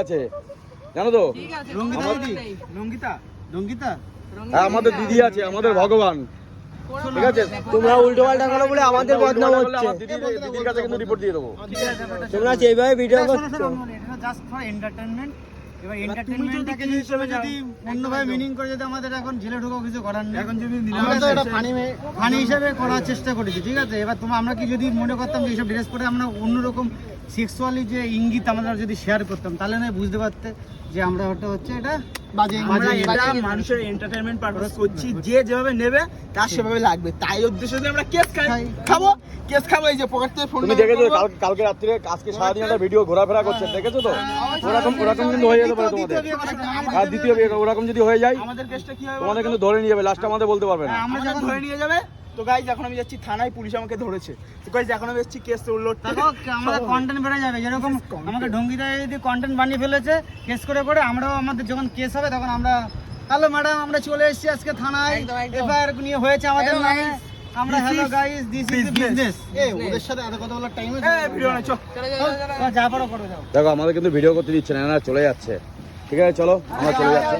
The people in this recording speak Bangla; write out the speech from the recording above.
আছে জানো তো? হ্যাঁ আমাদের দিদি আছে, আমাদের ভগবান। ঠিক আছে, তোমরা উল্টো পাল্টা করো বলে আমাদের বদনাম হচ্ছে। দিদির কাছে কিন্তু রিপোর্ট দিয়ে দেবো। তোমরা যেভাবে ভিডিও করছো এটা জাস্ট ফর এন্টারটেইনমেন্ট। এবার এন্টারটেইনমেন্টটাকে যদি অন্যভাবে মিনিং করে যদি আমাদের এখন জেলে ঢোকাও কিছু করার নেই। এখন যদি আমরা তো এটা ফানি হিসেবে করার চেষ্টা করেছি, ঠিক আছে? এবার আমরা কি যদি মনে করতাম যে এইসব ড্রেস পরে আমরা অন্যরকম সেক্সুয়ালি যে ইঙ্গিত আমরা যদি শেয়ার করতাম, তাহলে না বুঝতে পারতে যে আমরা ওটা হচ্ছে এটা বাজে। এটা মানুষের এন্টারটেইনমেন্ট পারপাস করছি, যে যেভাবে নেবে তার সেভাবে লাগবে। তাই উদ্দেশ্য দিয়ে আমরা কেস খাবো এই যে পকেট থেকে ফোন। তুমি দেখেছো কালকে রাত্রে, আজকে সারাদিন একটা ভিডিও ঘোরাফেরা করছে, দেখেছো তো? ওরকম কিন্তু হয়ে যেতে পারে তোমাদের। আর দ্বিতীয় বিয়ে ওরকম যদি হয়ে যায় আমাদের কেসটা কি হবে? তোমাদের কিন্তু ধরে নিয়ে যাবে, লাস্টে আমাদের বলতে পারবে না। আমরা যখন ধরে নিয়ে যাবে তো গাইজ, এখন আমি যাচ্ছি থানায়, পুলিশ আমাকে ধরেছে। তো গাইজ এখন আমি যাচ্ছি কেস উল্লোড। আমাদের কন্টেন্ট বেড়ে যাবে, যেরকম আমাকে ঢঙ্গিদা যদি কন্টেন্ট বানিয়ে ফেলেছে কেস করে আমরাও আমাদের যখন কেস হবে তখন আমরা, হ্যালো ম্যাডাম আমরা চলে এসেছি আজকে থানায়, এফআইআর নিয়ে হয়েছে আমাদের নামে। আমরা hello guys, this is business. ওদের সাথে এত কথা বলার টাইম আছে? ভিডিও না, চল যা পারো করো যাও। দেখো আমাদের কিন্তু ভিডিও করতে দিচ্ছে না, চলে যাচ্ছে। ঠিক আছে চলো, আমরা চলে যাচ্ছি।